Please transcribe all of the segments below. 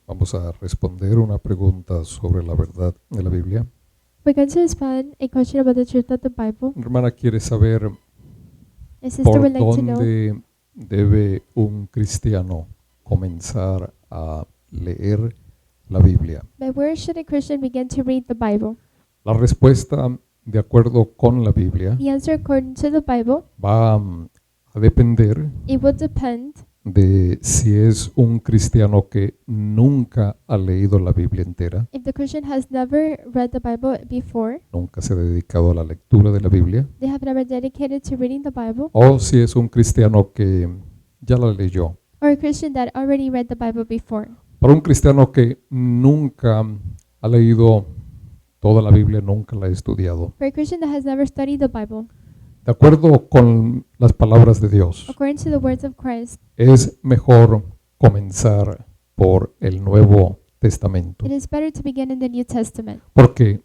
Vamos a responder una pregunta sobre la verdad de la Biblia. We're going to respond a question about the truth of the Bible. Mi hermana quiere saber A sister por would like to know dónde debe un cristiano comenzar a leer la Biblia. but where should a Christian begin to read the Bible? La respuesta, de acuerdo con la Biblia, The answer according to the Bible, va a depender it will depend de si es un cristiano que nunca ha leído la Biblia entera, if the Christian has never read the Bible before, nunca se ha dedicado a la lectura de la Biblia, they have never dedicated to reading the Bible, o si es un cristiano que ya la leyó. or a Christian that already read the Bible before. Para un cristiano que nunca ha leído toda la Biblia, nunca la ha estudiado, For a Christian that has never studied the Bible, de acuerdo con las palabras de Dios, according to the words of Christ, es mejor comenzar por el Nuevo Testamento. it is better to begin in the New Testament. ¿Por qué?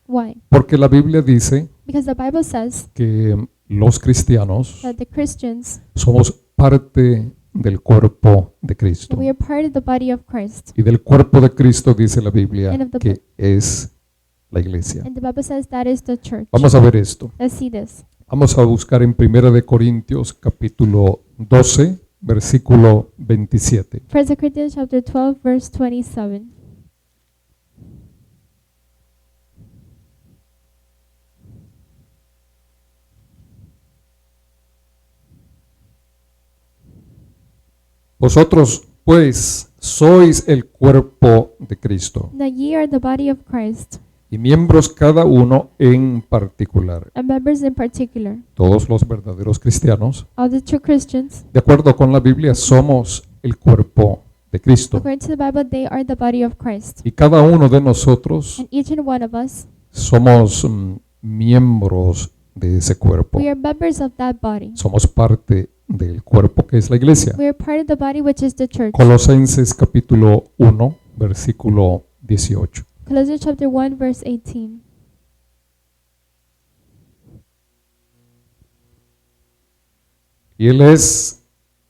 Why? Porque la Biblia dice Because the Bible says que los cristianos that the Christians, somos parte del cuerpo de that Cristo. we are part of the body of Christ. Y del cuerpo de Cristo dice la Biblia And of the que es la iglesia. And the Bible says that is the church. Vamos a ver esto. Let's see this. Vamos a buscar en 1 de Corintios capítulo 12, versículo 27. 1 Corinthians chapter 12, verse 27. Vosotros, pues, sois el cuerpo de Cristo, That ye are the body of Christ, y miembros cada uno en particular. and members in particular. Todos los verdaderos cristianos, All the true Christians, de acuerdo con la Biblia, somos el cuerpo de Cristo. according to the Bible, they are the body of Christ. Y cada uno de nosotros And each and one of us, somos miembros de ese cuerpo. we are members of that body. Somos parte del cuerpo que es la iglesia. We are part of the body, which is the church. Colosenses capítulo 1, versículo 18. Colossians chapter 1, verse 18. Y Él es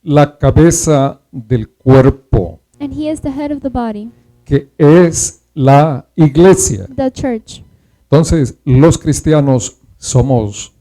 la cabeza del cuerpo, And he is the head of the body, que es la iglesia. the church. Entonces, los cristianos somos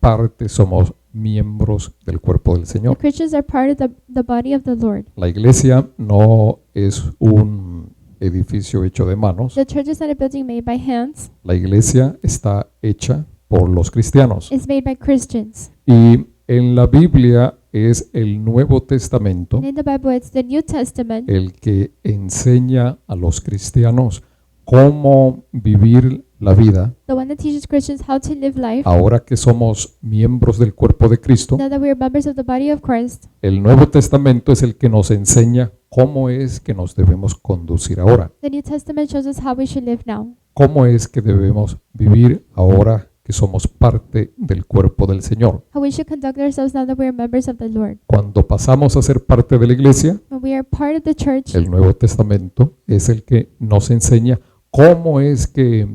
parte, somos miembros del cuerpo del The Señor. Christians are part of the body of the Lord. La iglesia no es un edificio hecho de manos. The church is not a building made by hands. La iglesia está hecha por los cristianos. It's made by Christians. Y en la Biblia es el Nuevo Testamento And in the Bible, it's the New Testament el que enseña a los cristianos cómo vivir la vida the one that teaches Christians how to live life. ahora que somos miembros del cuerpo de Cristo. Now that we are members of the body of Christ, El Nuevo Testamento es el que nos enseña cómo es que nos debemos conducir ahora, the New Testament shows us how we should live now. cómo es que debemos vivir ahora que somos parte del cuerpo del Señor. How we should conduct ourselves now that we are members of the Lord. Cuando pasamos a ser parte de la iglesia, When we are part of the church, el Nuevo Testamento es el que nos enseña cómo es que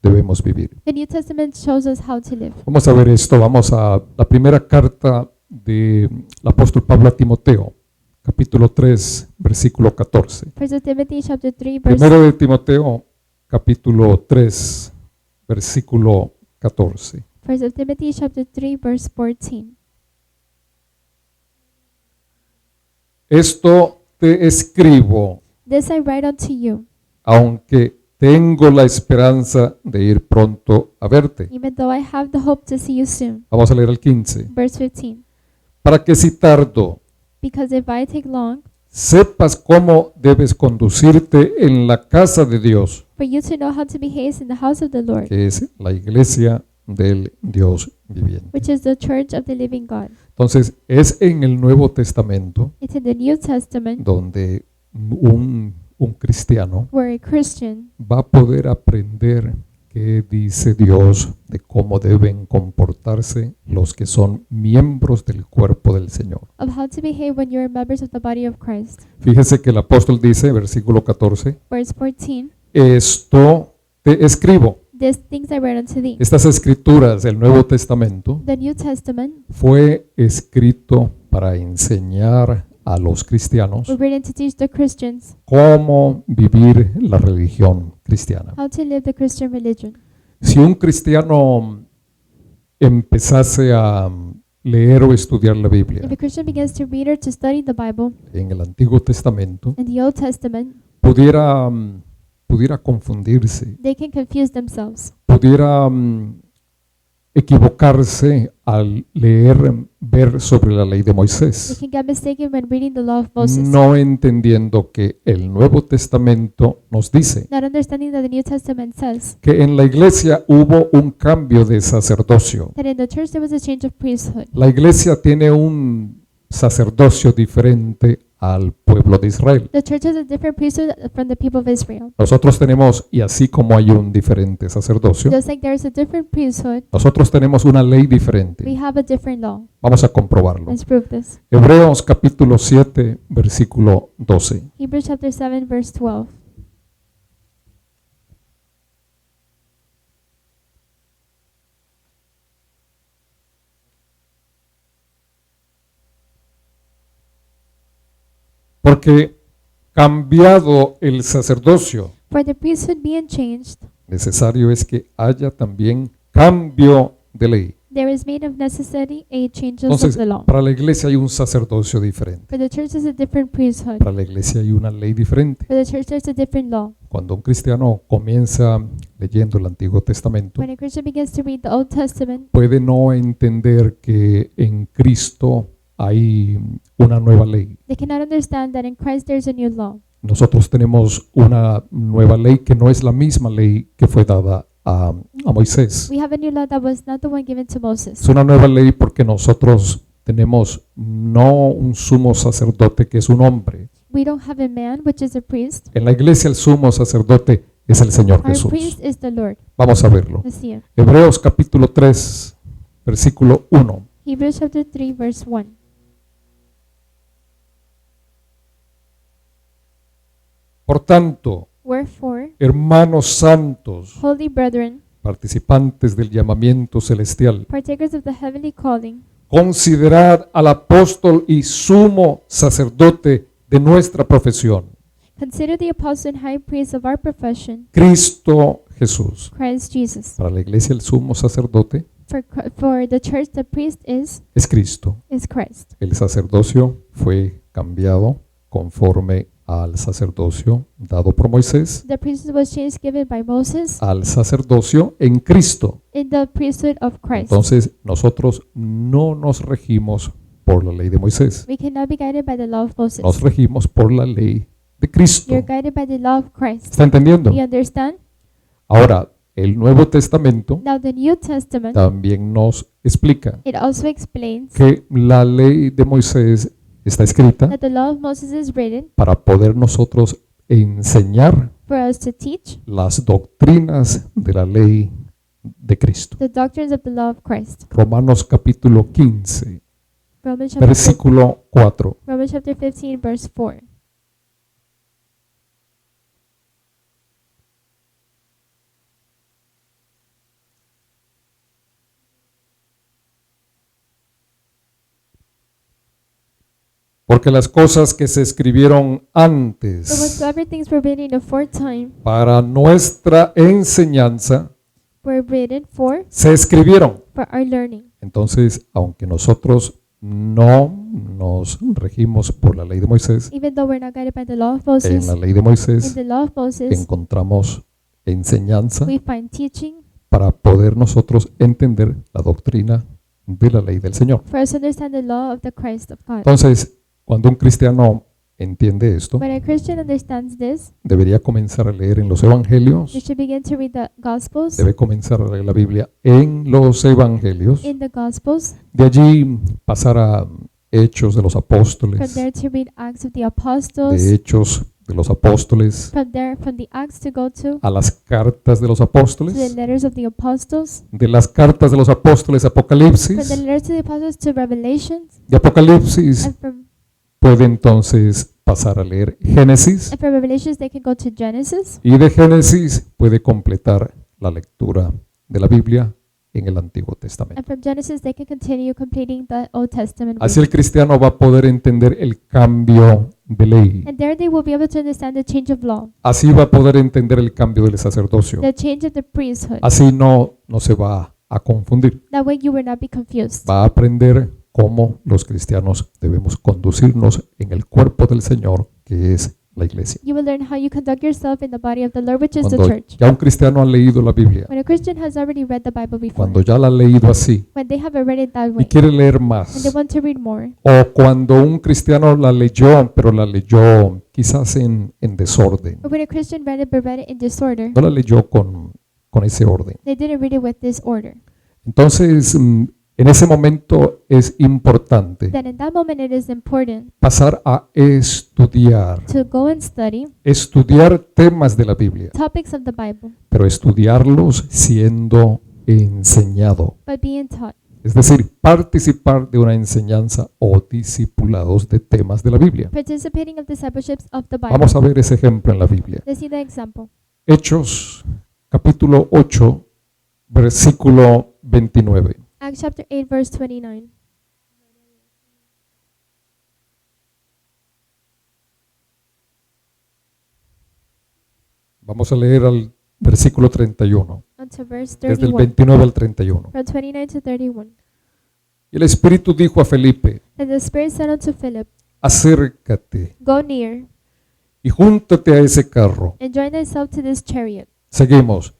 debemos vivir. the New Testament shows us how to live. Vamos a ver esto, vamos a la primera carta del apóstol Pablo a Timoteo, capítulo 3, versículo 14. 1 Timothy chapter 3, verse Primero de Timoteo, capítulo 3, versículo 14. 1 Timothy chapter 3, verse 14. Esto te escribo, This I write unto you, aunque tengo la esperanza de ir pronto a verte. even though I have the hope to see you soon. Vamos a leer el 15. Verse 15. Para que si tardo, Because if I take long, sepas cómo debes conducirte en la casa de Dios, for you to know how to behave in the house of the Lord, que es la iglesia del Dios viviente. which is the church of the living God. Entonces, es en el Nuevo Testamento It's in the New Testament donde un cristiano where a Christian va a poder aprender qué dice Dios de cómo deben comportarse los que son miembros del cuerpo del Señor. of how to behave when you are members of the body of Christ. Fíjese que el apóstol dice, versículo 14, Verse 14. esto te escribo. These things I write unto thee. Estas escrituras del Nuevo Testamento The New Testament fue escrito para enseñar a los cristianos were written to teach the Christians cómo vivir la religión cristiana. how to live the Christian religion. Si un cristiano empezase a leer o estudiar la Biblia If a Christian begins to read or to study the Bible en el Antiguo Testamento, in the Old Testament, pudiera confundirse, they can confuse themselves. pudiera equivocarse al ver sobre la ley de They Moisés, can get mistaken when reading the law of Moses, no entendiendo que el Nuevo Testamento nos dice not understanding that the New Testament says que en la iglesia hubo un cambio de sacerdocio. that in the church there was a change of priesthood. La iglesia tiene un sacerdocio diferente al pueblo de Israel. The church has a different priesthood from the people of Israel. Nosotros tenemos, y así como hay un diferente sacerdocio, Just like there is a different priesthood, nosotros tenemos una ley we diferente. have a different law. Vamos a comprobarlo. Let's prove this. Hebreos capítulo 7, versículo 12. Hebrews chapter 7, verse 12. Porque cambiado el sacerdocio, For the priesthood being changed, necesario es que haya también cambio de ley. there is made of necessity a change of Entonces, the law. para la iglesia hay un sacerdocio diferente. For the church is a different priesthood. Para la iglesia hay una ley diferente. For the church there's a different law. Cuando un cristiano comienza leyendo el Antiguo Testamento, When a Christian begins to read the Old Testament, puede no entender que en Cristo hay una nueva ley. they cannot understand that in Christ there's a new law. Nosotros tenemos una nueva ley que no es la misma ley que fue dada a Moisés. We have a new law that was not the one given to Es Moses. una nueva ley porque nosotros tenemos no un sumo sacerdote que es un hombre. We don't have a man, which is a priest. En la iglesia el sumo sacerdote es el Señor Our Jesús. priest is the Lord. Vamos a verlo. Let's see it. Hebreos capítulo 3, versículo 1. Hebrews chapter 3, verse 1. Por tanto, Wherefore, hermanos santos, holy brethren, participantes del llamamiento celestial, partakers of the heavenly calling, considerad al apóstol y sumo sacerdote de nuestra profesión, consider the apostle and high priest of our profession, Cristo Jesús. Christ Jesus. Para la iglesia el sumo sacerdote For the church, the priest is Cristo. Christ. El sacerdocio fue cambiado conforme al sacerdocio dado por Moisés, The priesthood was changed given by Moses al sacerdocio en Cristo. in the priesthood of Christ. Entonces nosotros no nos regimos por la ley de Moisés, We cannot be guided by the law of Moses. nos regimos por la ley de Cristo. You're guided by the law of Christ. ¿Está entendiendo? You understand? Ahora, el Nuevo Testamento Now the New Testament, también nos explica it also explains que la ley de Moisés está escrita that the law of Moses is written para poder nosotros enseñar for us to teach las doctrinas de la ley de Cristo. the doctrines of the law of Christ. Romanos capítulo 15, Romans versículo 4. chapter 15, verse 4. Porque las cosas que se escribieron For antes whatsoever things were written aforetime para nuestra enseñanza were written for se escribieron. our learning. Entonces, aunque nosotros no nos regimos por la ley de Moisés, Even though we're not guided by the law of en Moses, la ley de in Moisés the law of Moses, encontramos enseñanza we find teaching para poder nosotros entender la doctrina de la ley del Señor. for us to understand the law of the Christ of God. Entonces, cuando un cristiano entiende esto, When a Christian understands this, debería comenzar a leer en los evangelios, they should begin to read the Gospels. debe comenzar a leer la Biblia en los evangelios, In the Gospels, de allí pasar a Hechos de los from Apóstoles, there to read Acts of the Apostles, de Hechos de los Apóstoles, from there, from the Acts to go to a las cartas de los the Apóstoles, letters of the Apostles, de las cartas de los Apóstoles, from the Apocalipsis, letters to the Apostles to Revelations, de Apocalipsis and puede entonces pasar a leer Génesis, from Revelations they can go to Genesis, y de Génesis puede completar la lectura de la Biblia en el Antiguo Testamento. And from Genesis, they can continue completing the Old Testament. Así el cristiano va a poder entender el cambio de ley. And there they will be able to understand the change of law, Así va a poder entender el cambio del sacerdocio. the change of the priesthood. Así no se va a confundir. That way you will not be confused. Va a aprender cómo los cristianos debemos conducirnos en el cuerpo del Señor, que es la iglesia. You will learn how you conduct yourself in the body of the Lord, which is the Cuando church. ya un cristiano ha leído la Biblia, When a Christian has already read the Bible before, cuando ya la ha leído así when they have read it that y way, quiere leer and they más, want to read more, o cuando un cristiano la leyó, pero la leyó quizás en desorden, or when a Christian read it but read it in disorder, no la leyó con ese orden. they didn't read it with this order. Entonces, en ese momento es importante Then in that moment it is important pasar a estudiar, to go and study estudiar temas de la Biblia, topics of the Bible, pero estudiarlos siendo enseñado. but being taught. Es decir, participar de una enseñanza o discipulados de temas de la Biblia. Participating of discipleships of the Bible. Vamos a ver ese ejemplo en la Biblia. Let's see the example. Hechos, capítulo 8, versículo 29. Acts chapter 8, verse 29. Vamos a leer al versículo 31, On to verse desde el 31. 29 al 31. From 29 to 31. Y el Espíritu dijo a Felipe, And the Spirit said unto Philip, acércate Go near, y júntate a ese carro. and join thyself to this chariot. Seguimos.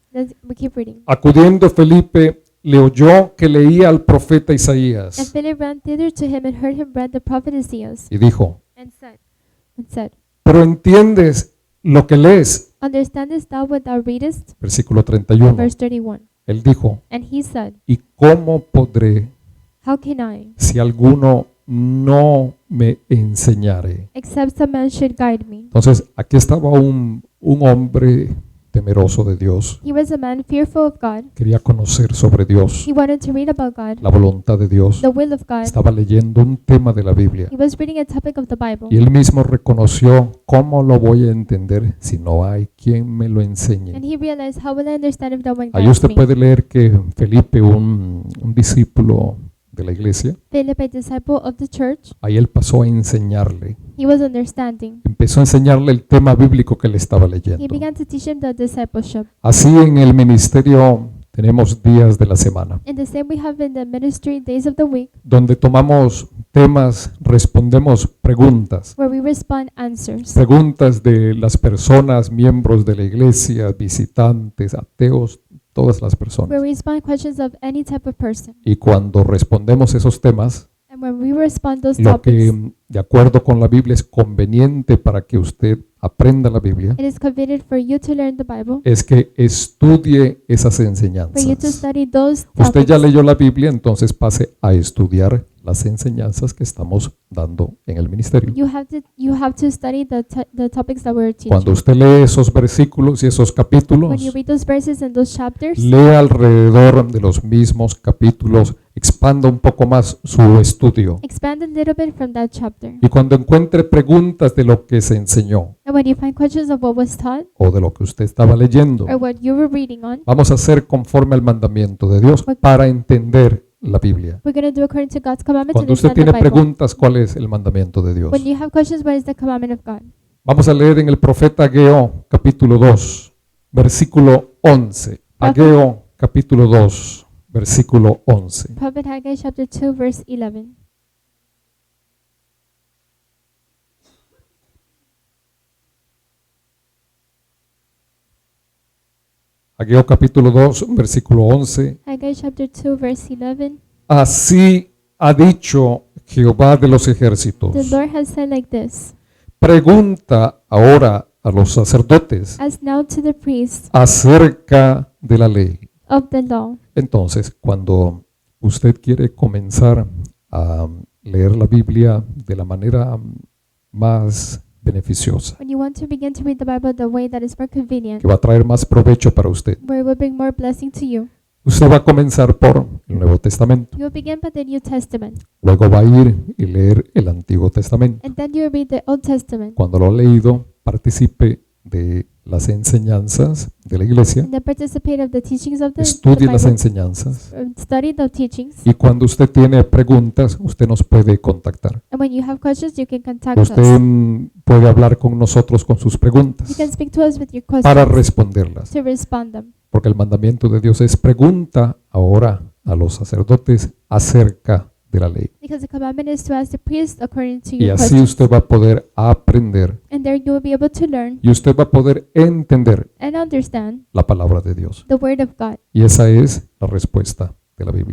We keep reading. Acudiendo Felipe, le oyó que leía al profeta And Isaías Philip ran thither to him and heard him read the prophet Isaiah, y dijo, and said, pero ¿entiendes lo que lees? Understandest thou what thou readest? Versículo 31. Verse 31. Él dijo, And he said, ¿y cómo podré How can I, si alguno no me enseñare? except some man should guide me? Entonces, aquí estaba un hombre temeroso de Dios. He was a man fearful of God. Quería conocer sobre Dios, He wanted to read about God, la voluntad de Dios. the will of God. Estaba leyendo un tema de la Biblia. He was reading a topic of the Bible. Y él mismo reconoció, ¿cómo lo voy a entender si no hay quien me lo enseñe? And he realized, how will I understand if no one Ahí guides usted me? puede leer que Felipe, un discípulo de la iglesia, Philip, a disciple of the church, ahí él pasó a enseñarle. he was understanding. Empezó a enseñarle el tema bíblico que le estaba He leyendo. began to teach him the discipleship. Así en el ministerio tenemos días de la semana, And the same we have in the ministry days of the week, donde tomamos temas, respondemos preguntas. where we respond answers. Preguntas de las personas, miembros de la iglesia, visitantes, ateos, todas las personas. Where we respond questions of any type of person. Y cuando respondemos esos temas, And when we respond those lo topics, que de acuerdo con la Biblia es conveniente para que usted aprenda la Biblia it is convenient for you to learn the Bible, es que estudie esas for you to enseñanzas. study those Usted ya topics. leyó la Biblia, entonces pase a estudiar las enseñanzas que estamos dando en el ministerio. You have to study the topics that we're teaching. Cuando usted lee esos versículos y esos When capítulos, you read those verses and those chapters, lea alrededor de los mismos capítulos, expanda un poco más su estudio. expand a little bit from that chapter. Y cuando encuentre preguntas de lo que se enseñó And when you find questions of what was taught o de lo que usted estaba leyendo, or what you were reading on, vamos a hacer conforme al mandamiento de Dios para entender la Biblia. we're going to do according to God's commandment to Cuando usted understand the tiene Bible. preguntas, ¿cuál es el mandamiento de Dios? When you have questions, what is the commandment of God? Vamos a leer en el profeta Ageo, capítulo 2, versículo 11. Ageo, capítulo 2, versículo 11. Prophet Haggai chapter 2 verse 11. Ageo, capítulo 2, versículo 11. Haggai chapter 2 verse 11. Así ha dicho Jehová de los ejércitos. The Lord has said like this, Pregunta ahora a los sacerdotes as now to the priests acerca de la ley. of the law. Entonces, cuando usted quiere comenzar a leer la Biblia de la manera más beneficiosa, When you want to begin to read the Bible the way that is more convenient, que va a traer más provecho para usted, where it will bring more blessing to you, usted va a comenzar por el Nuevo Testamento. you will begin by the New Testament, Luego va a ir y leer el Antiguo Testamento. and then you will read the Old Testament. Cuando lo ha leído, participe de las enseñanzas de la iglesia, and then participate of the teachings of the estudie las Bible, enseñanzas, study the teachings, y cuando usted tiene preguntas, usted nos puede contactar. and when you have questions, you can contact Usted us. puede hablar con nosotros con sus You preguntas can speak to us with your para questions responderlas, to respond them. porque el mandamiento de Dios es pregunta ahora a los sacerdotes acerca de la ley. Because the commandment is to ask the priest according to Y your así questions. usted va a poder aprender And there you will be able to learn y usted va a poder entender and understand la palabra de Dios. the word of God. Y esa es la respuesta de la Biblia.